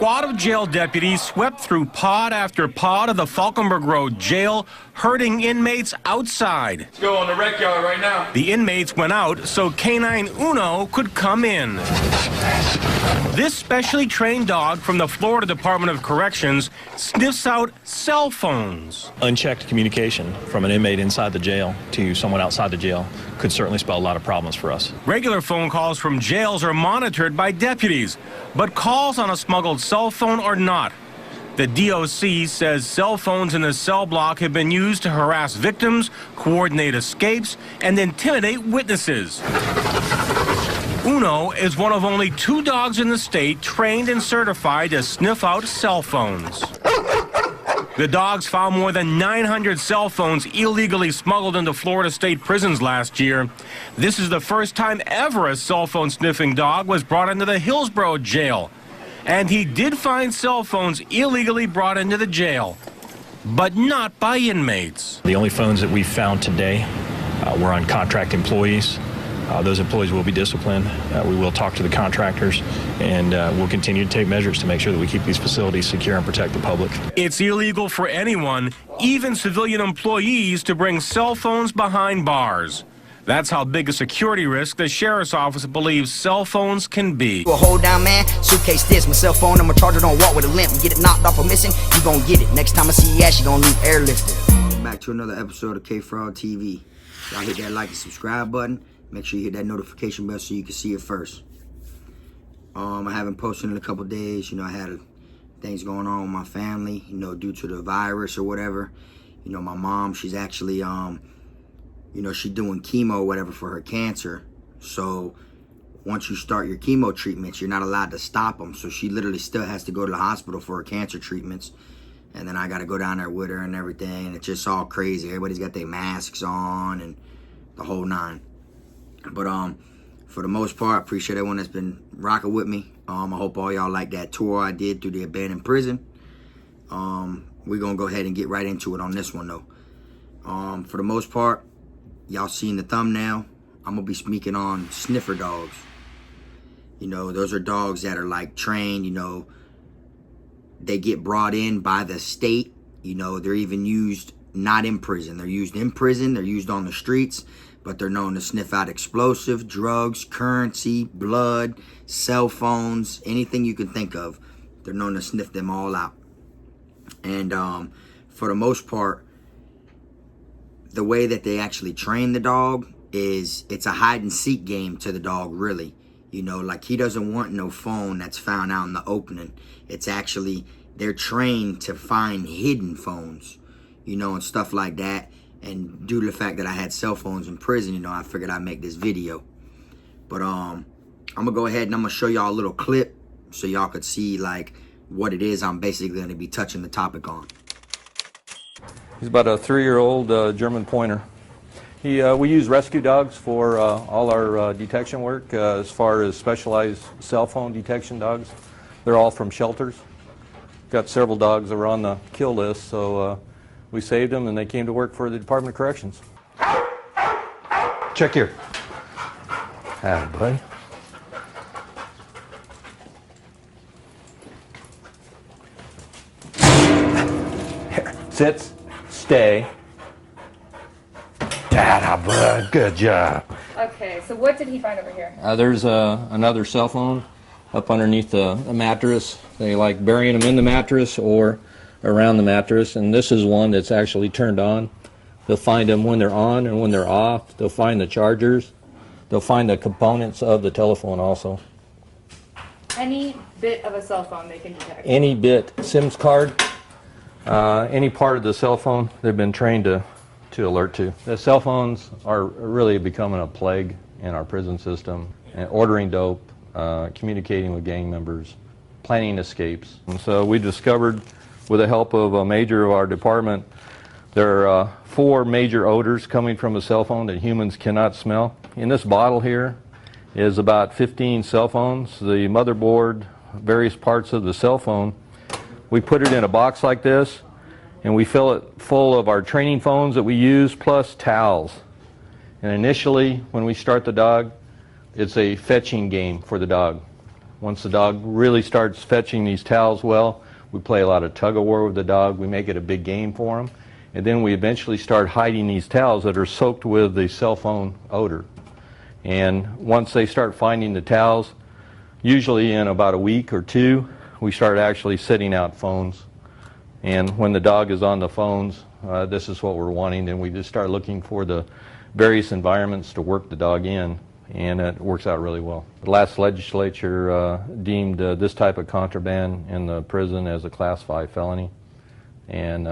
squad of jail deputies swept through pod after pod of the Falkenberg Road jail, herding inmates outside. Let's go on the rec yard right now. The inmates went out so Canine Uno could come in. This specially trained dog from the Florida Department of Corrections sniffs out cell phones. Unchecked communication from an inmate inside the jail to someone outside the jail could certainly spell a lot of problems for us. Regular phone calls from jails are monitored by deputies, but calls on a smuggled cell phone are not. The DOC says cell phones in the cell block have been used to harass victims, coordinate escapes, and intimidate witnesses. Uno is one of only 2 dogs in the state trained and certified to sniff out cell phones. The dogs found more than 900 cell phones illegally smuggled into Florida state prisons last year. This is the first time ever a cell phone sniffing dog was brought into the Hillsborough jail. And he did find cell phones illegally brought into the jail, but not by inmates. The only phones that we found today were on contract employees. Those employees will be disciplined. We will talk to the contractors, and we'll continue to take measures to make sure that we keep these facilities secure and protect the public. It's illegal for anyone, even civilian employees, to bring cell phones behind bars. That's how big a security risk the sheriff's office believes cell phones can be. A hold down man, suitcase this, my cell phone and my charger, don't walk with a limp. Get it knocked off or missing, you gon' get it. Next time I see your ass, you gon' leave airlifted. Back to another episode of K-Fraud TV. Y'all hit that like and subscribe button. Make sure you hit that notification bell so you can see it first. I haven't posted in a couple days. You know, I had things going on with my family, you know, due to the virus or whatever. You know, my mom, she's actually, you know, she's doing chemo or whatever for her cancer. So once you start your chemo treatments, you're not allowed to stop them. So she literally still has to go to the hospital for her cancer treatments. And then I got to go down there with her and everything. And it's just all crazy. Everybody's got their masks on and the whole nine. But for the most part, I appreciate everyone that's been rocking with me. I hope all y'all like that tour I did through the abandoned prison. We're going to go ahead and get right into it on this one, though. For the most part, y'all seen the thumbnail. I'm going to be speaking on sniffer dogs. You know, those are dogs that are, like, trained, you know. They get brought in by the state. You know, they're even used not in prison. They're used in prison. They're used on the streets. But they're known to sniff out explosive, drugs, currency, blood, cell phones, anything you can think of. They're known to sniff them all out. And for the most part, the way that they actually train the dog is it's a hide and seek game to the dog, really. You know, like he doesn't want no phone that's found out in the opening. It's actually, they're trained to find hidden phones, you know, and stuff like that. And due to the fact that I had cell phones in prison, you know, I figured I'd make this video. But I'm going to go ahead and I'm going to show y'all a little clip so y'all could see, like, what it is I'm basically going to be touching the topic on. He's about a 3-year-old German pointer. We use rescue dogs for all our detection work as far as specialized cell phone detection dogs. They're all from shelters. Got several dogs that were on the kill list, so we saved them, and they came to work for the Department of Corrections. Check here. Hi, buddy. Here, sits, stay. Dada, bud, good job. Okay, so what did he find over here? There's another cell phone up underneath the mattress. They like burying them in the mattress or around the mattress, and this is one that's actually turned on. They'll find them when they're on and when they're off. They'll find the chargers. They'll find the components of the telephone also. Any bit of a cell phone they can detect? Any bit, SIMS card, any part of the cell phone, they've been trained to alert to. The cell phones are really becoming a plague in our prison system, and ordering dope, communicating with gang members, planning escapes. And so we discovered, with the help of a major of our department, there are 4 major odors coming from a cell phone that humans cannot smell. In this bottle here is about 15 cell phones, the motherboard, various parts of the cell phone. We put it in a box like this, and we fill it full of our training phones that we use, plus towels. And initially, when we start the dog, it's a fetching game for the dog. Once the dog really starts fetching these towels well, we play a lot of tug-of-war with the dog. We make it a big game for him. And then we eventually start hiding these towels that are soaked with the cell phone odor. And once they start finding the towels, usually in about a week or two, we start actually setting out phones. And when the dog is on the phones, this is what we're wanting, and we just start looking for the various environments to work the dog in, and it works out really well. The last legislature deemed this type of contraband in the prison as a Class 5 felony, and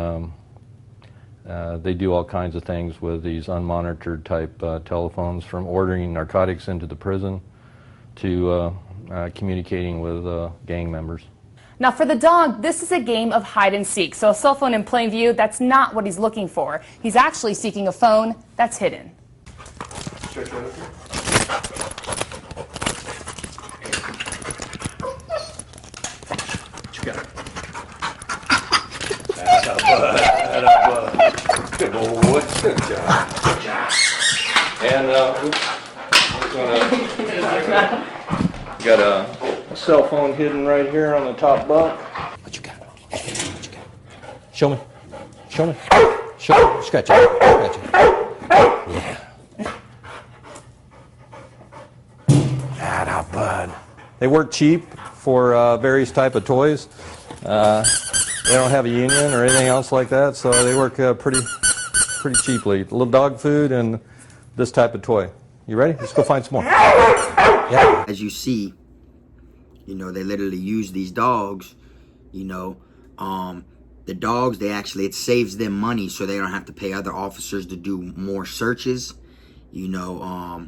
they do all kinds of things with these unmonitored type telephones, from ordering narcotics into the prison to communicating with gang members. Now for the dog, this is a game of hide and seek. So a cell phone in plain view, that's not what he's looking for. He's actually seeking a phone that's hidden. Stretch right up here. What you got? That's a bud. That's a bud. Good boy. Good job. Good job. And got a cell phone hidden right here on the top bunk. What you got? What you got? Show me. Show me. Show me. Scratch it. Scratch it. Yeah. Atta bud. They work cheap for various type of toys. They don't have a union or anything else like that, so they work pretty cheaply. A little dog food and this type of toy. You ready? Let's go find some more. Yeah. As you see, you know, they literally use these dogs, you know, the dogs, it saves them money so they don't have to pay other officers to do more searches. You know,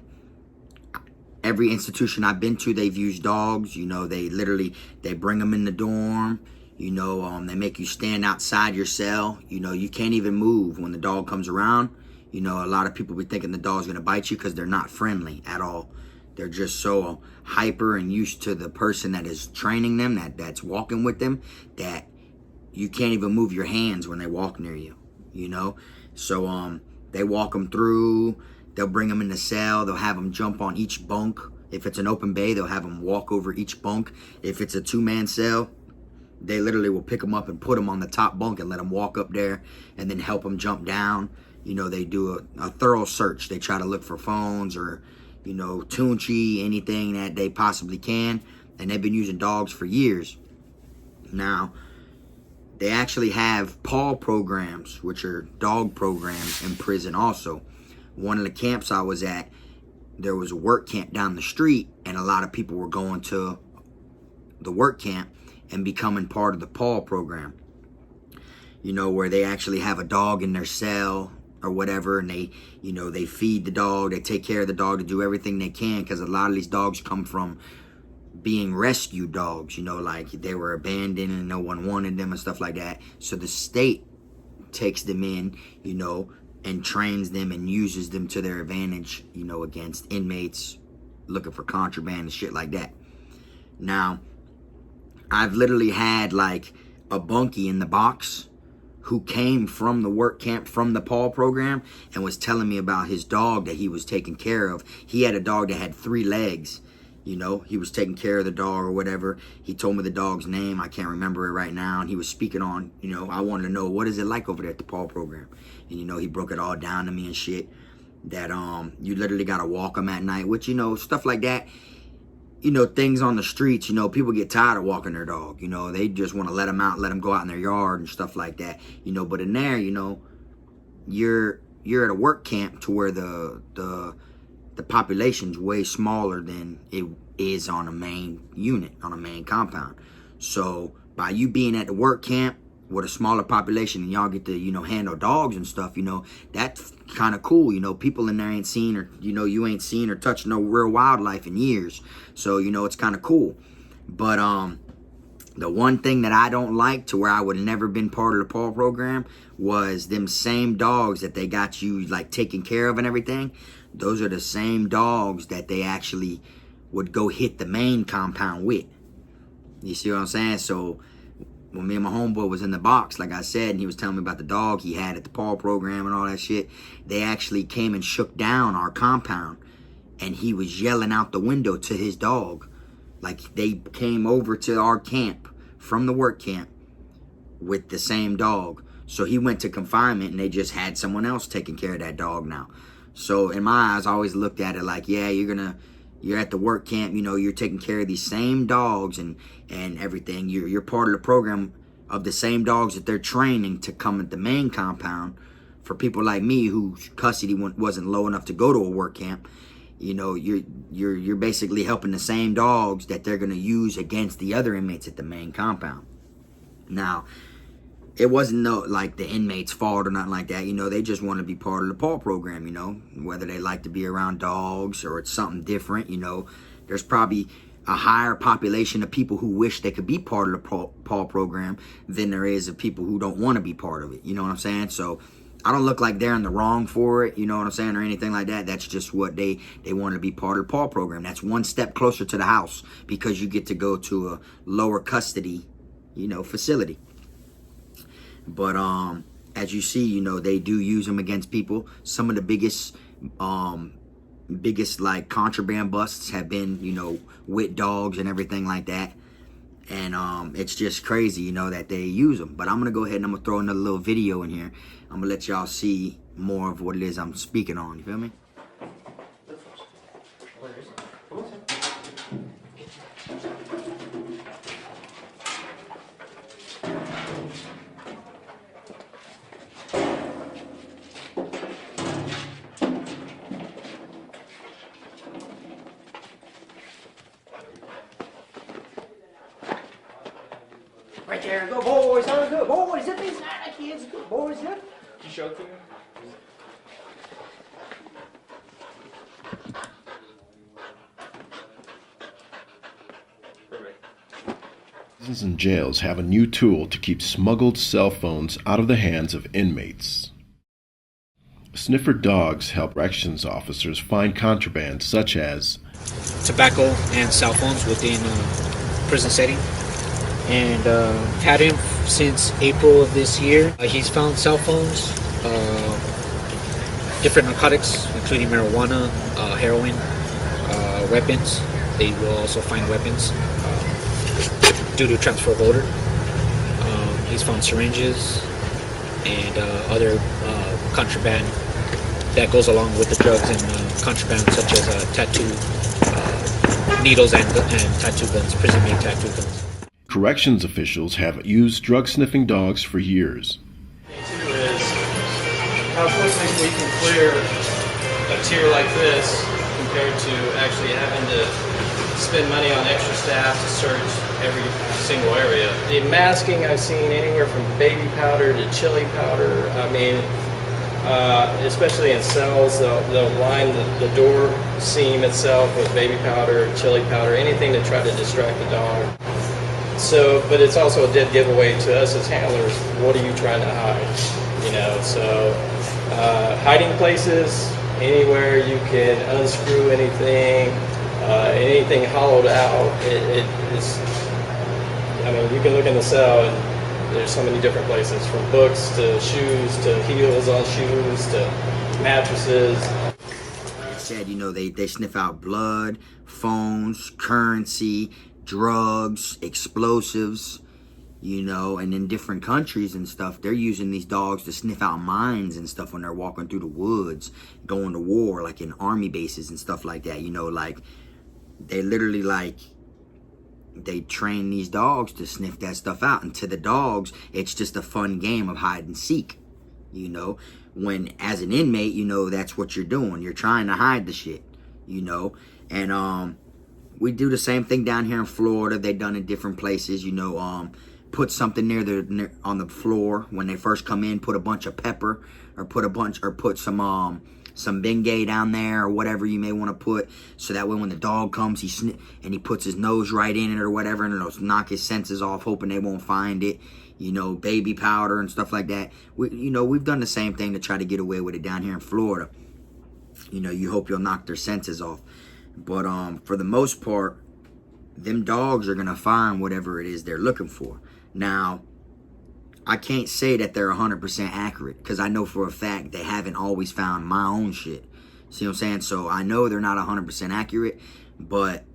every institution I've been to, they've used dogs. You know, they bring them in the dorm. You know, they make you stand outside your cell. You know, you can't even move when the dog comes around. You know, a lot of people be thinking the dog's going to bite you because they're not friendly at all. They're just so hyper and used to the person that is training them, that's walking with them, that you can't even move your hands when they walk near you, you know? So they walk them through. They'll bring them in the cell. They'll have them jump on each bunk. If it's an open bay, they'll have them walk over each bunk. If it's a two-man cell, they literally will pick them up and put them on the top bunk and let them walk up there and then help them jump down. You know, they do a thorough search. They try to look for phones or, you know, Tunchi, anything that they possibly can. And they've been using dogs for years. Now, they actually have paw programs, which are dog programs in prison also. One of the camps I was at, there was a work camp down the street, and a lot of people were going to the work camp and becoming part of the paw program. You know, where they actually have a dog in their cell or whatever, and they, you know, they feed the dog, they take care of the dog, to do everything they can, because a lot of these dogs come from being rescue dogs, you know, like they were abandoned and no one wanted them and stuff like that. So the state takes them in, you know, and trains them and uses them to their advantage, you know, against inmates looking for contraband and shit like that. Now, I've literally had like a bunkie in the box who came from the work camp, from the paw program, and was telling me about his dog that he was taking care of. He had a dog that had 3 legs. You know, he was taking care of the dog or whatever. He told me the dog's name. I can't remember it right now. And he was speaking on, you know, I wanted to know, what is it like over there at the paw program? And, you know, he broke it all down to me and shit. That you literally got to walk them at night, which, you know, stuff like that. You know, things on the streets, you know, people get tired of walking their dog. You know, they just want to let them out, let them go out in their yard and stuff like that. You know, but in there, you know, you're at a work camp to where the population's way smaller than it is on a main unit, on a main compound. So by you being at the work camp with a smaller population and y'all get to, you know, handle dogs and stuff, you know, that's kind of cool. You know, people in there ain't seen, or, you know, you ain't seen or touched no real wildlife in years. So, you know, it's kind of cool. But the one thing that I don't like, to where I would have never been part of the paw program, was them same dogs that they got you like taking care of and everything. Those are the same dogs that they actually would go hit the main compound with. You see what I'm saying? So when me and my homeboy was in the box, like I said, and he was telling me about the dog he had at the paw program and all that shit, they actually came and shook down our compound, and he was yelling out the window to his dog, Like, they came over to our camp from the work camp with the same dog. So he went to confinement and they just had someone else taking care of that dog now. So in my eyes, I always looked at it like, yeah, you're at the work camp, you know, you're taking care of these same dogs and everything. You're part of the program of the same dogs that they're training to come at the main compound. For people like me whose custody wasn't low enough to go to a work camp, you know, you're basically helping the same dogs that they're gonna use against the other inmates at the main compound. Now, it wasn't like the inmates' fault or nothing like that. You know, they just want to be part of the PAW program, you know, whether they like to be around dogs or it's something different, you know. There's probably a higher population of people who wish they could be part of the PAW program than there is of people who don't want to be part of it. You know what I'm saying? So I don't look like they're in the wrong for it, you know what I'm saying, or anything like that. That's just what they want to be part of the PAW program. That's one step closer to the house because you get to go to a lower custody, you know, facility. But as you see, you know, they do use them against people. Some of the biggest like contraband busts have been, you know, with dogs and everything like that. And it's just crazy, you know, that they use them. But I'm gonna go ahead and I'm gonna throw another little video in here. I'm gonna let y'all see more of what it is I'm speaking on. You feel me? Right there, go boys, huh? Good boys, zip these kids, good boys, zip. You showed to me? Perfect. Prisons and jails have a new tool to keep smuggled cell phones out of the hands of inmates. Sniffer Dogs help corrections officers find contraband such as Tobacco and cell phones within prison setting. And had him since April of this year. He's found cell phones, different narcotics, including marijuana, heroin, weapons. They will also find weapons due to transfer of odor. He's found syringes and other contraband that goes along with the drugs and contraband, such as tattoo needles and tattoo guns, prison-made tattoo guns. corrections officials have used drug-sniffing dogs for years. Is how quickly we can clear a tier like this compared to actually having to spend money on extra staff to search every single area. The masking I've seen anywhere from baby powder to chili powder. I mean, especially in cells, they'll line the door seam itself with baby powder, chili powder, anything to try to distract the dog. So, but it's also a dead giveaway to us as handlers. What are you trying to hide? You know, so hiding places, anywhere you can unscrew anything, anything hollowed out. It is. I mean, you can look in the cell and there's so many different places, from books to shoes to heels on shoes to mattresses. Like I said, you know, they sniff out blood, phones, currency, drugs, explosives, you know, and in different countries and stuff, they're using these dogs to sniff out mines and stuff when they're walking through the woods, going to war, like in army bases and stuff like that, you know, like, they literally, like, they train these dogs to sniff that stuff out, and to the dogs, it's just a fun game of hide and seek, you know, when, as an inmate, you know, that's what you're doing, you're trying to hide the shit, you know, and, we do the same thing down here in Florida. They done in different places, you know, put something near on the floor when they first come in, put a bunch of pepper, or put some Bengay down there, or whatever you may want to put, so that way when the dog comes, he puts his nose right in it or whatever, and it'll knock his senses off, hoping they won't find it, you know, baby powder and stuff like that. We've done the same thing to try to get away with it down here in Florida. You know, you hope you'll knock their senses off. But for the most part, them dogs are gonna find whatever it is they're looking for. Now, I can't say that they're 100% accurate, because I know for a fact they haven't always found my own shit. See what I'm saying? So I know they're not 100% accurate, but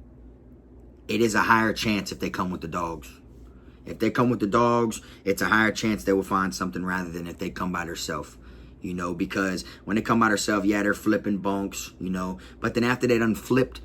it is a higher chance if they come with the dogs. If they come with the dogs, it's a higher chance they will find something rather than if they come by themselves. You know, because when they come by themselves, yeah, they're flipping bunks, you know. But then after they done flipped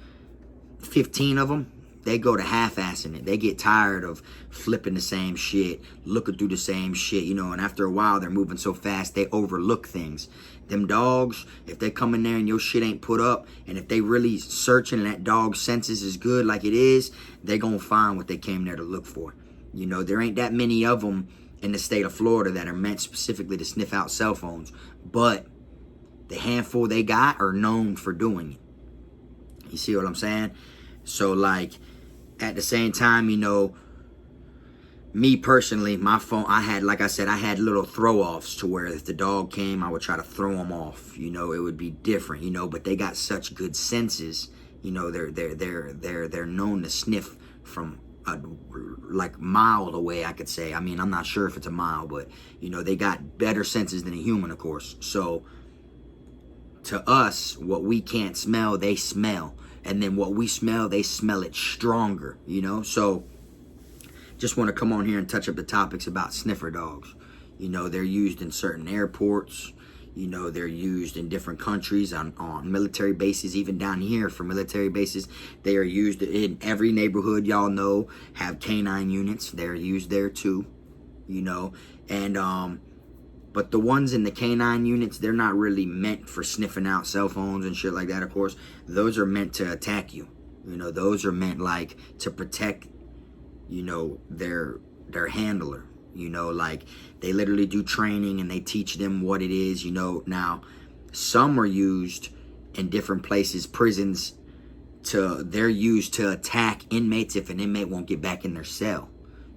15 of them, they go to half-assing it. They get tired of flipping the same shit, looking through the same shit, you know. And after a while, they're moving so fast, they overlook things. Them dogs, if they come in there and your shit ain't put up, and if they really searching and that dog's senses is good like it is, they gonna find what they came there to look for. You know, there ain't that many of them in the state of Florida that are meant specifically to sniff out cell phones. But the handful they got are known for doing it. You see what I'm saying? So, like, at the same time, you know, me personally, my phone, I had, like I said, I had little throw-offs to where if the dog came, I would try to throw them off. You know, it would be different, you know, but they got such good senses. You know, they're known to sniff from like mile away, I could say. I mean, I'm not sure if it's a mile, but you know, they got better senses than a human, of course. So to us, what we can't smell, they smell, and then what we smell, they smell it stronger, you know. So just want to come on here and touch up the topics about sniffer dogs. You know, they're used in certain airports. You know, they're used in different countries on military bases, even down here for military bases. They are used in every neighborhood, y'all know, have canine units. They're used there too, you know. And, but the ones in the canine units, they're not really meant for sniffing out cell phones and shit like that, of course. Those are meant to attack you. You know, those are meant, like, to protect, you know, their handler. You know, like, they literally do training and they teach them what it is, you know. Now, some are used in different places, prisons, they're used to attack inmates if an inmate won't get back in their cell.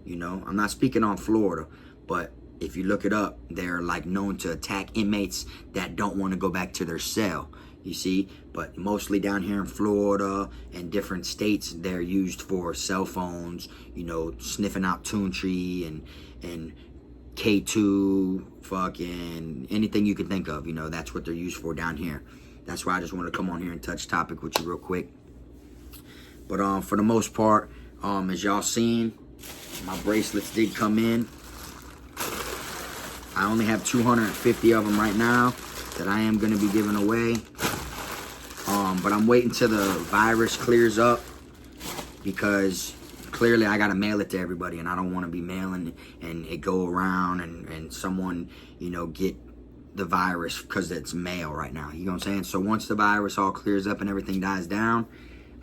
You know, I'm not speaking on Florida, but if you look it up, they're like known to attack inmates that don't want to go back to their cell. You see, but mostly down here in Florida and different states, they're used for cell phones, you know, sniffing out Toon Tree and K2, fucking anything you can think of, you know, that's what they're used for down here. That's why I just want to come on here and touch topic with you real quick. But for the most part, as y'all seen, my bracelets did come in. I only have 250 of them right now that I am going to be giving away. But I'm waiting till the virus clears up, because clearly I got to mail it to everybody, and I don't want to be mailing and it go around and someone, you know, get the virus because it's mail right now. You know what I'm saying? So once the virus all clears up and everything dies down,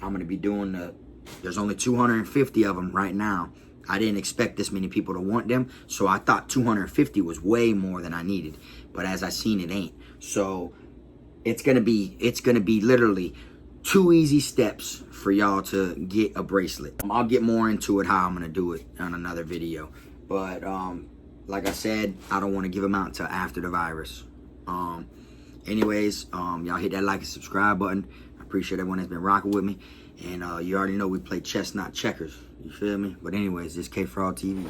I'm going to be doing there's only 250 of them right now. I didn't expect this many people to want them, so I thought 250 was way more than I needed. But as I seen, it ain't. So it's gonna be literally 2 easy steps for y'all to get a bracelet. I'll get more into it, how I'm gonna do it on another video. But like I said, I don't want to give them out until after the virus. Anyways, y'all hit that like and subscribe button. I appreciate everyone that's been rocking with me. And you already know we play chess, not checkers. You feel me? But anyways, this K Fraud TV.